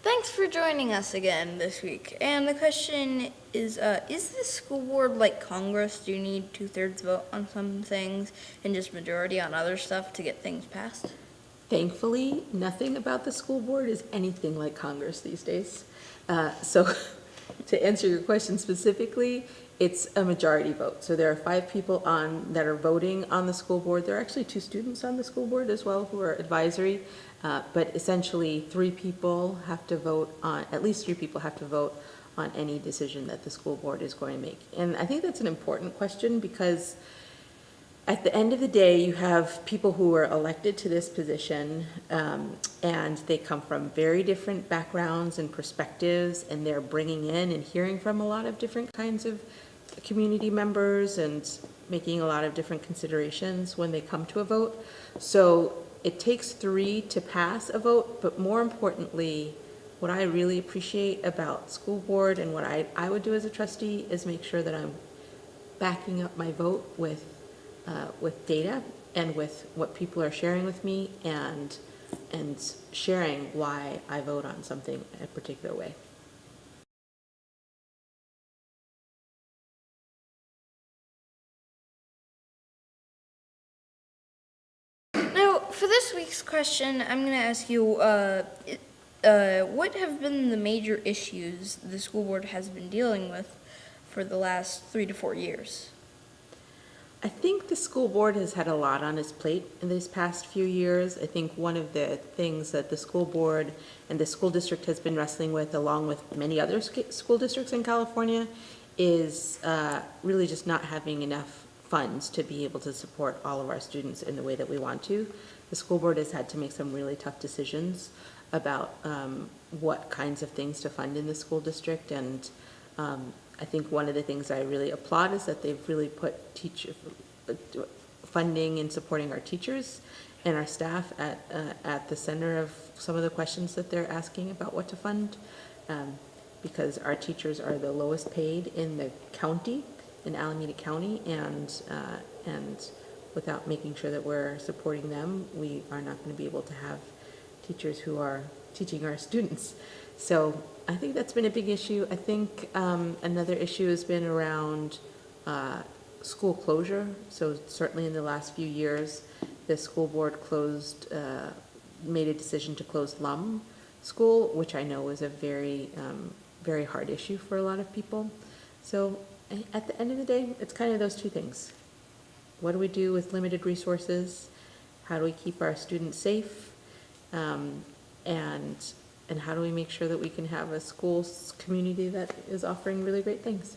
Thanks for joining us again this week. And the question is the school board like Congress? Do you need 2/3 vote on some things and just majority on other stuff to get things passed? Thankfully, nothing about the school board is anything like Congress these days. So to answer your question specifically, it's a majority vote. So there are 5 people that are voting on the school board. There are actually 2 students on the school board as well who are advisory. But essentially 3 people have to vote on, at least 3 people have to vote on any decision that the school board is going to make. And I think that's an important question because at the end of the day, you have people who are elected to this position, and they come from very different backgrounds and perspectives, and they're bringing in and hearing from a lot of different kinds of community members and making a lot of different considerations when they come to a vote. So it takes 3 to pass a vote, but more importantly, what I really appreciate about school board and what I would do as a trustee is make sure that I'm backing up my vote with data and with what people are sharing with me and sharing why I vote on something in a particular way. Now, for this week's question, I'm going to ask you what have been the major issues the school board has been dealing with for the last 3 to 4 years? I think the school board has had a lot on its plate in these past few years. I think one of the things that the school board and the school district has been wrestling with, along with many other school districts in California, is really just not having enough funds to be able to support all of our students in the way that we want to. The school board has had to make some really tough decisions about what kinds of things to fund in the school district, and I think one of the things I really applaud is that they've really put funding and supporting our teachers and our staff at the center of some of the questions that they're asking about what to fund, because our teachers are the lowest paid in the county, in Alameda County, and without making sure that we're supporting them, we are not going to be able to have teachers who are teaching our students. So I think that's been a big issue. I think another issue has been around school closure. So certainly in the last few years, the school board made a decision to close Lum School, which I know was a very, very hard issue for a lot of people. So at the end of the day, it's kind of those 2 things. What do we do with limited resources? How do we keep our students safe? And how do we make sure that we can have a school community that is offering really great things?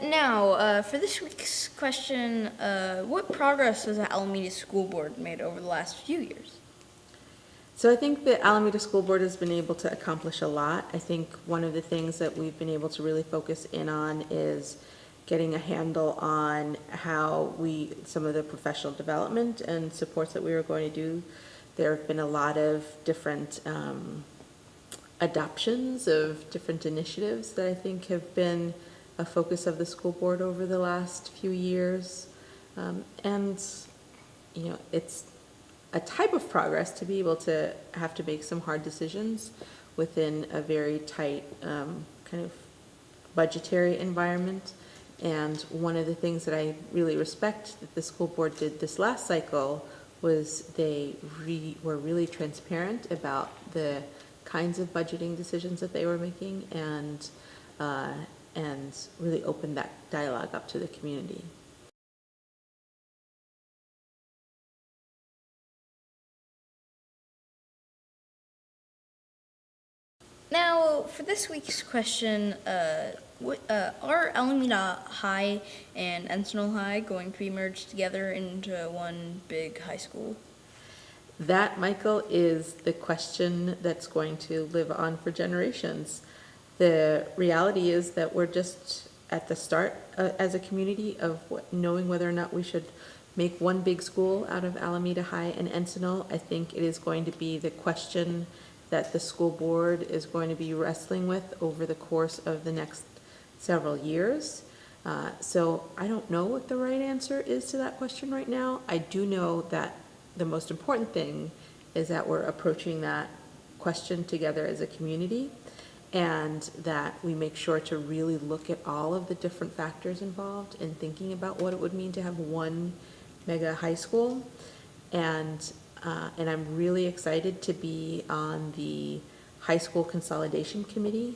Now, for this week's question, what progress has the Alameda School Board made over the last few years? So I think the Alameda School Board has been able to accomplish a lot. I think one of the things that we've been able to really focus in on is getting a handle on how some of the professional development and supports that we were going to do. There have been a lot of different adoptions of different initiatives that I think have been a focus of the school board over the last few years. And, it's a type of progress to be able to have to make some hard decisions within a very tight kind of budgetary environment. And one of the things that I really respect that the school board did this last cycle was they were really transparent about the kinds of budgeting decisions that they were making, and really opened that dialogue up to the community. Now, for this week's question, are Alameda High and Encinal High going to be merged together into one big high school? That, Michael, is the question that's going to live on for generations. The reality is that we're just at the start as a community of knowing whether or not we should make one big school out of Alameda High and Encinal. I think it is going to be the question that the school board is going to be wrestling with over the course of the next several years. So I don't know what the right answer is to that question right now. I do know that the most important thing is that we're approaching that question together as a community, and that we make sure to really look at all of the different factors involved in thinking about what it would mean to have one mega high school. And I'm really excited to be on the high school consolidation committee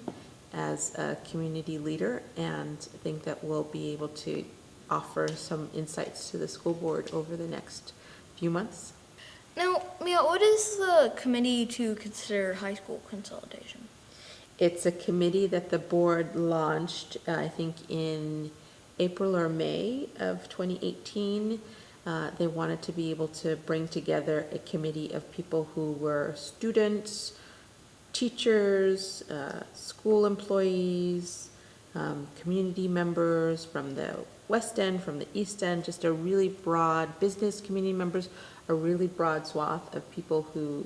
as a community leader, and think that we'll be able to offer some insights to the school board over the next few months. Now, Mia, what is the committee to consider high school consolidation? It's a committee that the board launched, I think, in April or May of 2018. They wanted to be able to bring together a committee of people who were students, teachers, school employees, community members from the West End, from the East End, just a really broad business community members, a really broad swath of people who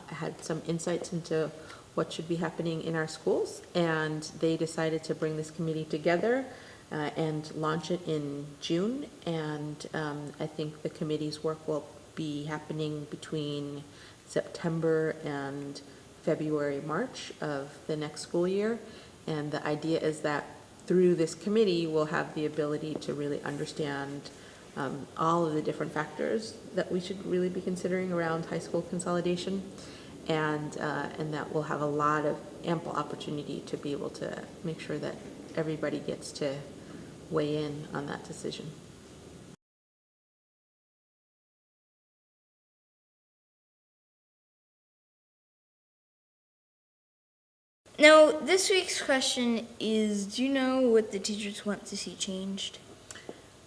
had some insights into what should be happening in our schools. And they decided to bring this committee together and launch it in June. And I think the committee's work will be happening between September and February, March of the next school year. And the idea is that through this committee, we'll have the ability to really understand all of the different factors that we should really be considering around high school consolidation. And that we'll have a lot of ample opportunity to be able to make sure that everybody gets to weigh in on that decision. Now, this week's question is, do you know what the teachers want to see changed?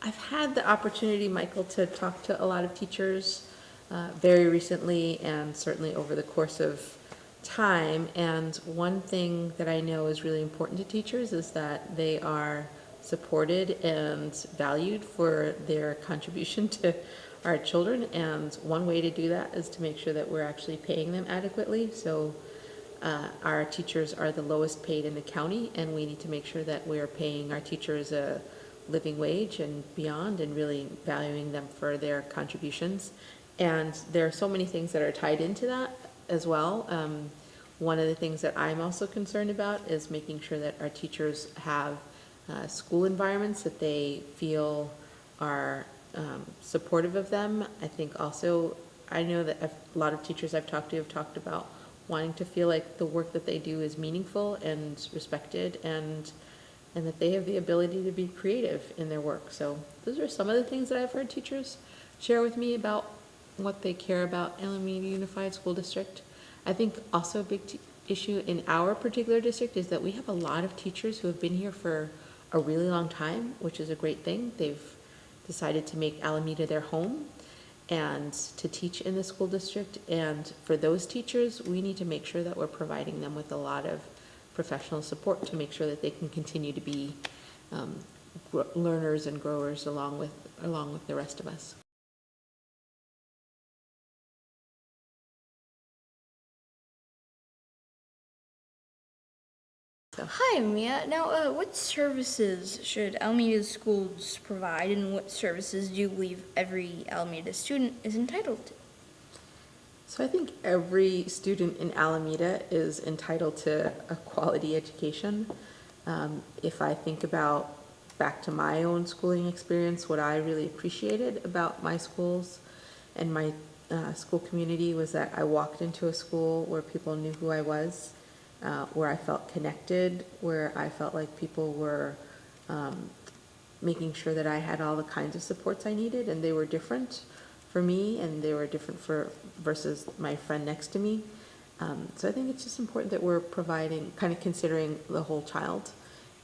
I've had the opportunity, Michael, to talk to a lot of teachers very recently, and certainly over the course of time. And one thing that I know is really important to teachers is that they are supported and valued for their contribution to our children. And one way to do that is to make sure that we're actually paying them adequately. So our teachers are the lowest paid in the county, and we need to make sure that we're paying our teachers a living wage and beyond, and really valuing them for their contributions. And there are so many things that are tied into that as well. One of the things that I'm also concerned about is making sure that our teachers have school environments that they feel are supportive of them. I think also, I know that a lot of teachers I've talked to have talked about wanting to feel like the work that they do is meaningful and respected, and that they have the ability to be creative in their work. So those are some of the things that I've heard teachers share with me about what they care about Alameda Unified School District. I think also a big issue in our particular district is that we have a lot of teachers who have been here for a really long time, which is a great thing. They've decided to make Alameda their home and to teach in the school district. And for those teachers, we need to make sure that we're providing them with a lot of professional support to make sure that they can continue to be learners and growers along with the rest of us. So. Hi, Mia. Now, what services should Alameda schools provide, and what services do you believe every Alameda student is entitled to? So I think every student in Alameda is entitled to a quality education. If I think about back to my own schooling experience, what I really appreciated about my schools and my school community was that I walked into a school where people knew who I was, where I felt connected, where I felt like people were making sure that I had all the kinds of supports I needed, and they were different for me, and they were different versus my friend next to me. So I think it's just important that we're providing, kind of considering the whole child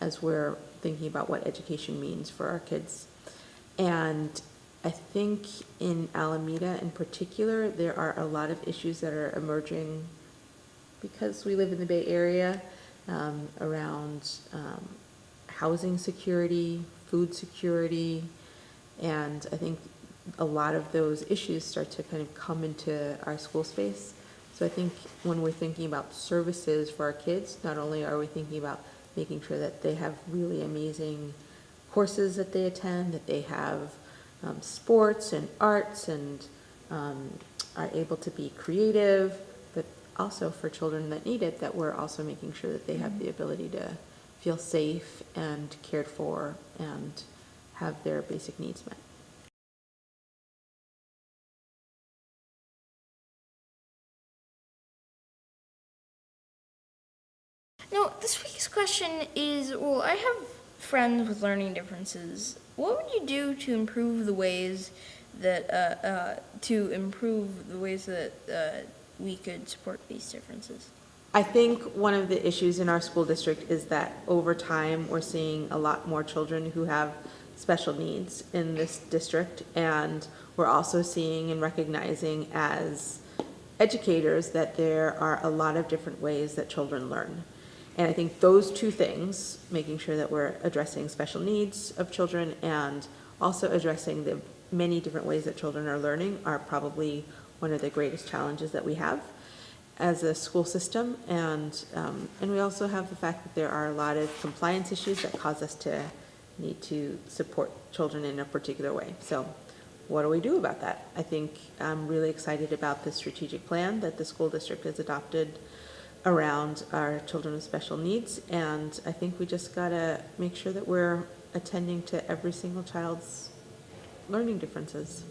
as we're thinking about what education means for our kids. And I think in Alameda in particular, there are a lot of issues that are emerging because we live in the Bay Area, around housing security, food security, and I think a lot of those issues start to kind of come into our school space. So I think when we're thinking about services for our kids, not only are we thinking about making sure that they have really amazing courses that they attend, that they have sports and arts and are able to be creative, but also for children that need it, that we're also making sure that they have the ability to feel safe and cared for and have their basic needs met. Now, this week's question is, well, I have friends with learning differences. What would you do to improve the ways that we could support these differences? I think one of the issues in our school district is that over time, we're seeing a lot more children who have special needs in this district, and we're also seeing and recognizing as educators that there are a lot of different ways that children learn. And I think those two things, making sure that we're addressing special needs of children and also addressing the many different ways that children are learning, are probably one of the greatest challenges that we have as a school system. And we also have the fact that there are a lot of compliance issues that cause us to need to support children in a particular way. So what do we do about that? I think I'm really excited about the strategic plan that the school district has adopted around our children with special needs, and I think we just gotta make sure that we're attending to every single child's learning differences.